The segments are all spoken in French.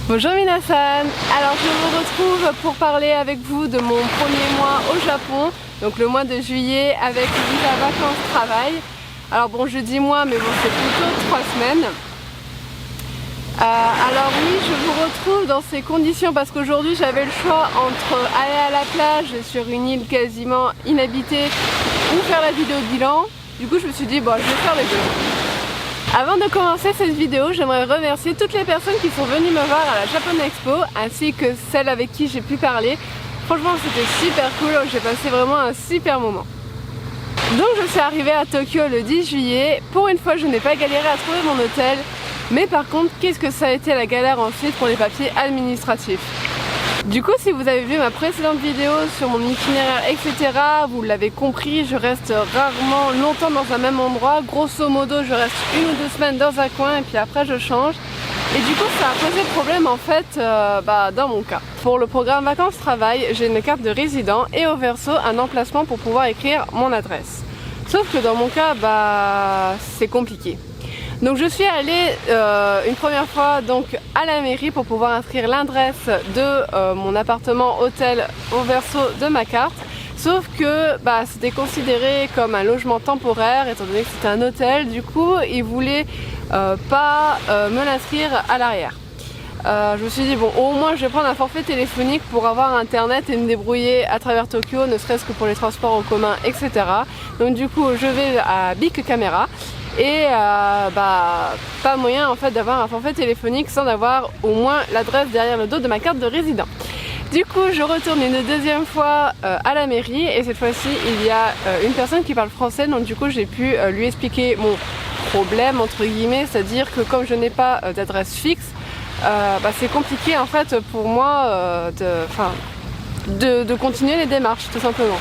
Bonjour Minasan, alors je vous retrouve pour parler avec vous de mon premier mois au Japon, donc le mois de juillet avec visa vacances-travail. Alors bon, je dis moi, mais bon, c'est plutôt 3 semaines. Alors oui, je vous retrouve dans ces conditions parce qu'aujourd'hui j'avais le choix entre aller à la plage sur une île quasiment inhabitée ou faire la vidéo bilan. Du coup je me suis dit bon, je vais faire les deux. Avant de commencer cette vidéo, j'aimerais remercier toutes les personnes qui sont venues me voir à la Japan Expo ainsi que celles avec qui j'ai pu parler. Franchement c'était super cool, j'ai passé vraiment un super moment. Donc je suis arrivée à Tokyo le 10 juillet. Pour une fois je n'ai pas galéré à trouver mon hôtel. Mais par contre, qu'est-ce que ça a été la galère ensuite pour les papiers administratifs. Du coup, si vous avez vu ma précédente vidéo sur mon itinéraire, etc., vous l'avez compris, je reste rarement longtemps dans un même endroit. Grosso modo, je reste 1 ou 2 semaines dans un coin et puis après je change. Et du coup, ça a posé problème en fait dans mon cas. Pour le programme vacances-travail, j'ai une carte de résident et au verso un emplacement pour pouvoir écrire mon adresse. Sauf que dans mon cas, c'est compliqué. Donc je suis allée une première fois donc à la mairie pour pouvoir inscrire l'adresse de mon appartement hôtel au verso de ma carte. Sauf que c'était considéré comme un logement temporaire étant donné que c'était un hôtel. Du coup ils voulaient pas me l'inscrire à l'arrière. Je me suis dit bon, au moins je vais prendre un forfait téléphonique pour avoir internet et me débrouiller à travers Tokyo, ne serait-ce que pour les transports en commun, etc. Donc du coup je vais à Bic Camera. Et pas moyen en fait d'avoir un forfait téléphonique sans avoir au moins l'adresse derrière le dos de ma carte de résident. Du coup je retourne une deuxième fois à la mairie et cette fois-ci il y a une personne qui parle français, donc du coup j'ai pu lui expliquer mon problème entre guillemets, c'est-à-dire que comme je n'ai pas d'adresse fixe, c'est compliqué en fait pour moi de continuer les démarches tout simplement.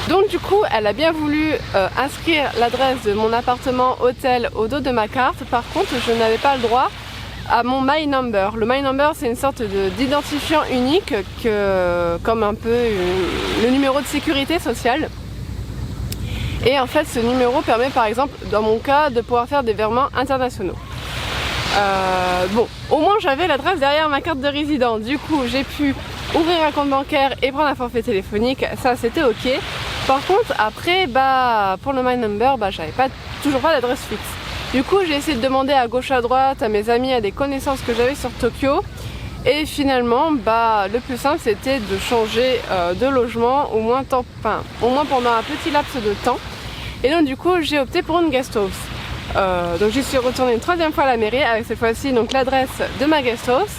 Donc du coup elle a bien voulu inscrire l'adresse de mon appartement hôtel au dos de ma carte. Par contre je n'avais pas le droit à mon My Number. Le My Number c'est une sorte d'identifiant unique comme un peu le numéro de sécurité sociale. Et en fait ce numéro permet par exemple dans mon cas de pouvoir faire des virements internationaux. Bon, au moins j'avais l'adresse derrière ma carte de résident. Du coup j'ai pu ouvrir un compte bancaire et prendre un forfait téléphonique, ça c'était ok. Par contre après pour le My Number j'avais toujours pas d'adresse fixe. Du coup j'ai essayé de demander à gauche à droite à mes amis, à des connaissances que j'avais sur Tokyo. Et finalement le plus simple c'était de changer de logement au moins pendant un petit laps de temps. Et donc du coup j'ai opté pour une guest house. Donc j'y suis retournée une 3e fois à la mairie avec cette fois-ci donc l'adresse de ma guest house.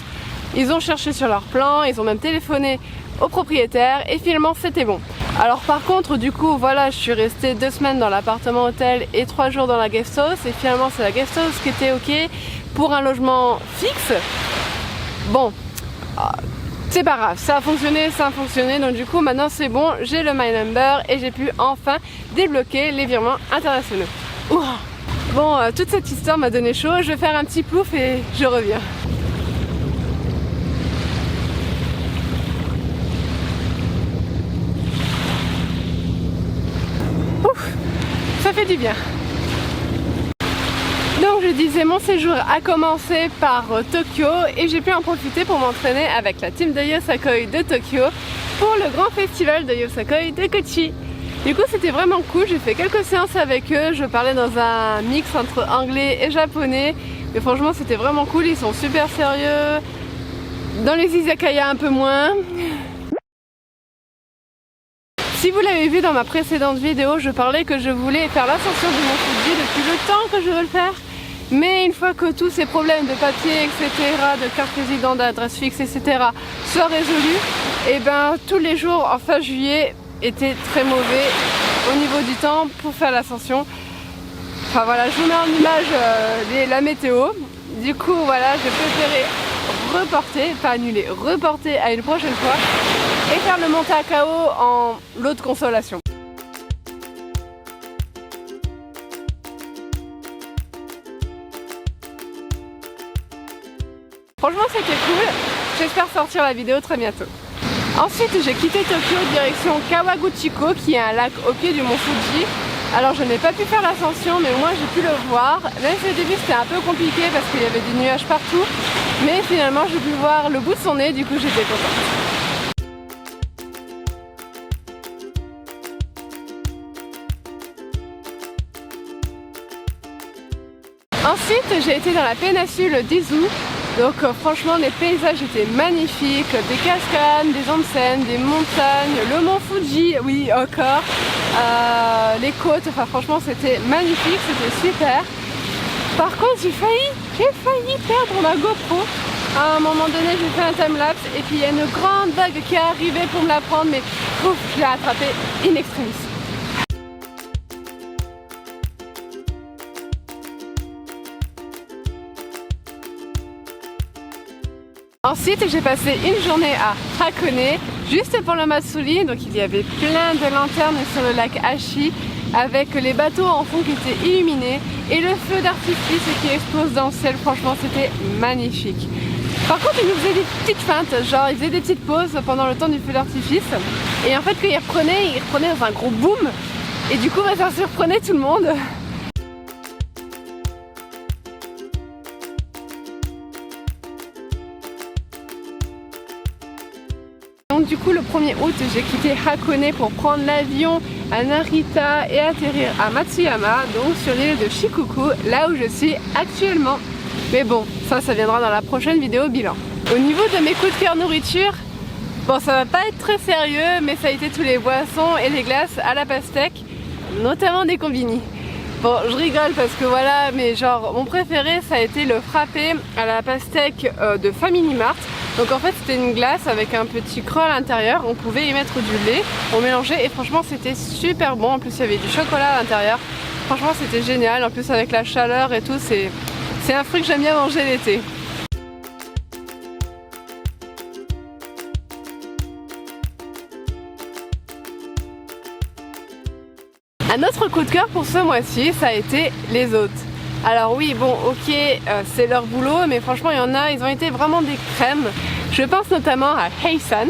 Ils ont cherché sur leur plan, ils ont même téléphoné au propriétaire et finalement c'était bon. Alors par contre du coup voilà, je suis restée 2 semaines dans l'appartement hôtel et 3 jours dans la guest house et finalement c'est la guest house qui était ok pour un logement fixe. Bon, c'est pas grave, ça a fonctionné donc du coup maintenant c'est bon, j'ai le My Number et j'ai pu enfin débloquer les virements internationaux. Ouah. Bon, toute cette histoire m'a donné chaud, je vais faire un petit plouf et je reviens. Ouf, ça fait du bien. Donc je disais, mon séjour a commencé par Tokyo et j'ai pu en profiter pour m'entraîner avec la team de Yosakoi de Tokyo pour le grand festival de Yosakoi de Kochi. Du coup c'était vraiment cool, j'ai fait quelques séances avec eux, je parlais dans un mix entre anglais et japonais. Mais franchement c'était vraiment cool, ils sont super sérieux. Dans les izakaya un peu moins. Si vous l'avez vu dans ma précédente vidéo, je parlais que je voulais faire l'ascension du mont Fuji depuis le temps que je veux le faire. Mais une fois que tous ces problèmes de papier, etc., de carte résident, d'adresse fixe, etc. soient résolus, et tous les jours en fin juillet était très mauvais au niveau du temps pour faire l'ascension. Enfin voilà, je vous mets en image la météo. Du coup voilà, j'ai préféré reporter à une prochaine fois et faire le Mont Takao en lot de consolation. Franchement c'était cool, j'espère sortir la vidéo très bientôt. Ensuite j'ai quitté Tokyo direction Kawaguchiko qui est un lac au pied du mont Fuji. Alors je n'ai pas pu faire l'ascension mais au moins j'ai pu le voir. Même si au début c'était un peu compliqué parce qu'il y avait des nuages partout. Mais finalement j'ai pu voir le bout de son nez, du coup j'étais contente. Ensuite j'ai été dans la péninsule d'Izu. Donc franchement les paysages étaient magnifiques, des cascades, des onsen, des montagnes, le mont Fuji, oui encore, les côtes, enfin franchement c'était magnifique, c'était super. Par contre j'ai failli perdre ma GoPro. À un moment donné j'ai fait un timelapse et puis il y a une grande vague qui est arrivée pour me la prendre, mais ouf, je l'ai attrapée in extremis. Ensuite j'ai passé une journée à Hakone, juste pour le Matsuri, donc il y avait plein de lanternes sur le lac Ashi, avec les bateaux en fond qui étaient illuminés, et le feu d'artifice qui explose dans le ciel, franchement c'était magnifique. Par contre il nous faisait des petites feintes, genre il faisait des petites pauses pendant le temps du feu d'artifice, et en fait quand il reprenait dans un gros boom, et du coup ça surprenait tout le monde. Donc du coup le 1er août j'ai quitté Hakone pour prendre l'avion à Narita et atterrir à Matsuyama, donc sur l'île de Shikoku, là où je suis actuellement. Mais bon, ça viendra dans la prochaine vidéo bilan. Au niveau de mes coups de cœur nourriture, bon ça va pas être très sérieux, mais ça a été tous les boissons et les glaces à la pastèque, notamment des combini. Bon je rigole parce que voilà, mais genre mon préféré ça a été le frappé à la pastèque de Family Mart. Donc en fait c'était une glace avec un petit creux à l'intérieur, on pouvait y mettre du lait, on mélangeait et franchement c'était super bon. En plus il y avait du chocolat à l'intérieur, franchement c'était génial. En plus avec la chaleur et tout, c'est un fruit que j'aime bien manger l'été. Un autre coup de cœur pour ce mois-ci, ça a été les hôtes. Alors oui, bon, ok, c'est leur boulot, mais franchement, il y en a, ils ont été vraiment des crèmes. Je pense notamment à Hei-san.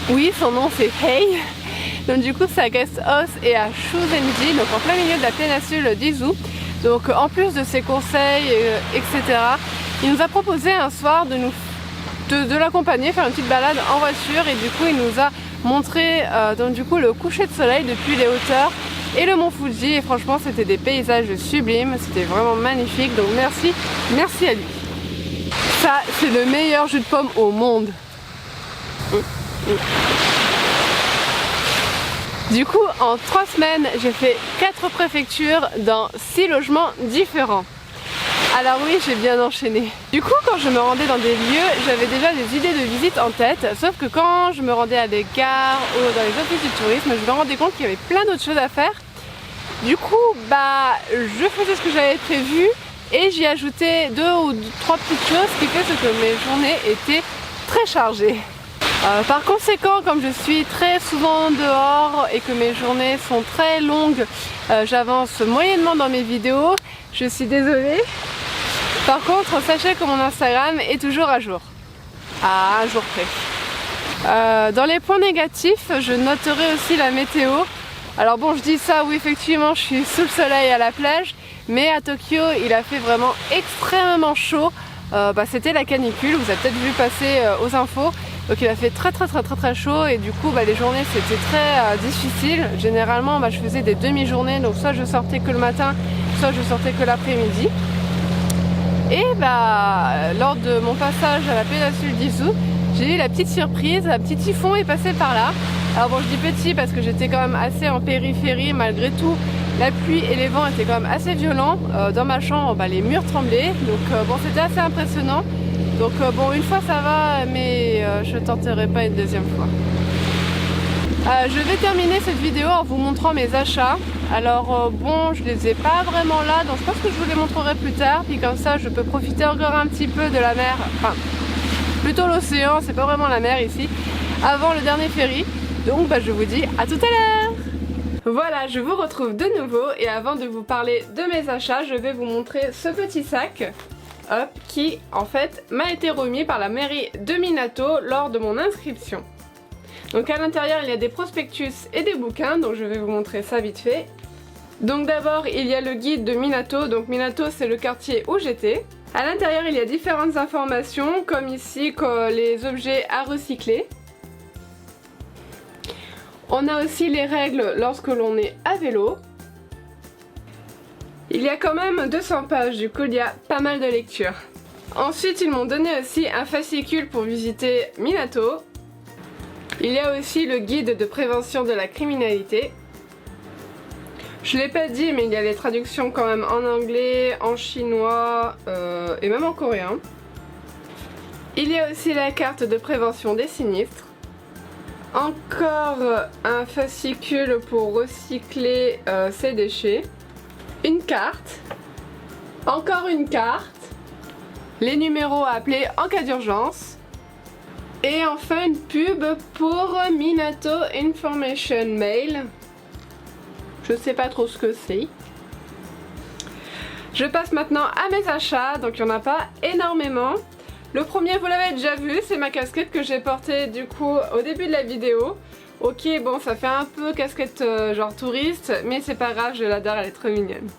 Oui, son nom c'est Hei. Donc du coup, c'est à Guest House et à Shuzenji, donc en plein milieu de la péninsule d'Izu. Donc en plus de ses conseils, etc., il nous a proposé un soir de l'accompagner, faire une petite balade en voiture, et du coup, il nous a montré donc du coup le coucher de soleil depuis les hauteurs et le mont Fuji, et franchement c'était des paysages sublimes, c'était vraiment magnifique, donc merci à lui. Ça c'est le meilleur jus de pomme au monde. Du coup en 3 semaines j'ai fait 4 préfectures dans 6 logements différents. Alors oui, j'ai bien enchaîné. Du coup quand je me rendais dans des lieux, j'avais déjà des idées de visite en tête, sauf que quand je me rendais à des gares ou dans les offices du tourisme, je me rendais compte qu'il y avait plein d'autres choses à faire. Du coup je faisais ce que j'avais prévu et j'y ajoutais 2 ou 3 petites choses, ce qui fait que mes journées étaient très chargées. Par conséquent, comme je suis très souvent dehors et que mes journées sont très longues, j'avance moyennement dans mes vidéos, je suis désolée. Par contre, sachez que mon Instagram est toujours à jour. À un jour près. Dans les points négatifs, je noterai aussi la météo. Alors bon, je dis ça, oui effectivement, je suis sous le soleil à la plage, mais à Tokyo, il a fait vraiment extrêmement chaud. C'était la canicule, vous avez peut-être vu passer aux infos. Donc il a fait très chaud et du coup les journées c'était très difficile. Généralement je faisais des demi-journées, donc soit je sortais que le matin, soit je sortais que l'après-midi. Et lors de mon passage à la péninsule d'Izu, j'ai eu la petite surprise, un petit typhon est passé par là. Alors bon, je dis petit parce que j'étais quand même assez en périphérie, malgré tout la pluie et les vents étaient quand même assez violents. Dans ma chambre les murs tremblaient, donc c'était assez impressionnant. Donc une fois ça va, mais je tenterai pas une deuxième fois. Je vais terminer cette vidéo en vous montrant mes achats. Alors je les ai pas vraiment là, donc je pense que je vous les montrerai plus tard. Puis comme ça je peux profiter encore un petit peu de la mer, enfin plutôt l'océan, c'est pas vraiment la mer ici, avant le dernier ferry. Donc je vous dis à tout à l'heure. Voilà, je vous retrouve de nouveau et avant de vous parler de mes achats, je vais vous montrer ce petit sac. Qui en fait m'a été remis par la mairie de Minato lors de mon inscription. Donc à l'intérieur il y a des prospectus et des bouquins, donc je vais vous montrer ça vite fait. Donc d'abord il y a le guide de Minato, donc Minato c'est le quartier où j'étais. À l'intérieur, il y a différentes informations, comme ici les objets à recycler. On a aussi les règles lorsque l'on est à vélo. Il y a quand même 200 pages, du coup il y a pas mal de lecture. Ensuite, ils m'ont donné aussi un fascicule pour visiter Minato. Il y a aussi le guide de prévention de la criminalité. Je l'ai pas dit, mais il y a les traductions quand même en anglais, en chinois et même en coréen. Il y a aussi la carte de prévention des sinistres. Encore un fascicule pour recycler ses déchets. Une carte. Encore une carte. Les numéros à appeler en cas d'urgence. Et enfin une pub pour Minato Information Mail. Je sais pas trop ce que c'est. Je passe maintenant à mes achats, donc il n'y en a pas énormément. Le premier, vous l'avez déjà vu, c'est ma casquette que j'ai portée du coup au début de la vidéo. Ok, bon, ça fait un peu casquette genre touriste, mais c'est pas grave, je l'adore, elle est trop mignonne.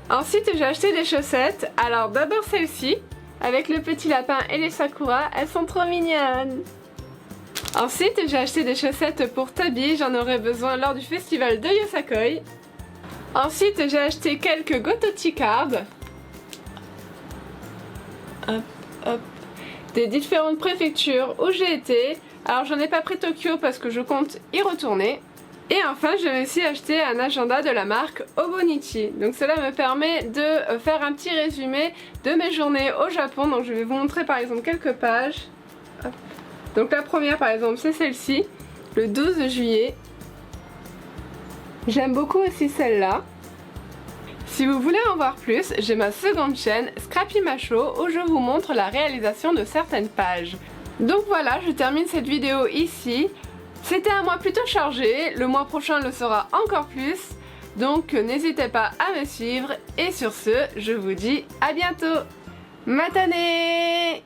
Ensuite, j'ai acheté des chaussettes. Alors d'abord celle-ci, avec le petit lapin et les sakura, elles sont trop mignonnes. Ensuite, j'ai acheté des chaussettes pour Tabi, j'en aurais besoin lors du festival de Yosakoi. Ensuite, j'ai acheté quelques Gotochi cards. Hop, hop. Des différentes préfectures où j'ai été. Alors, j'en ai pas pris Tokyo parce que je compte y retourner. Et enfin, j'ai aussi acheté un agenda de la marque Obonichi. Donc cela me permet de faire un petit résumé de mes journées au Japon. Donc je vais vous montrer par exemple quelques pages. Hop. Donc la première par exemple, c'est celle-ci, le 12 juillet. J'aime beaucoup aussi celle-là. Si vous voulez en voir plus, j'ai ma seconde chaîne Scrappy Macho où je vous montre la réalisation de certaines pages. Donc voilà, je termine cette vidéo ici. C'était un mois plutôt chargé, le mois prochain le sera encore plus. Donc n'hésitez pas à me suivre et sur ce, je vous dis à bientôt. Matane!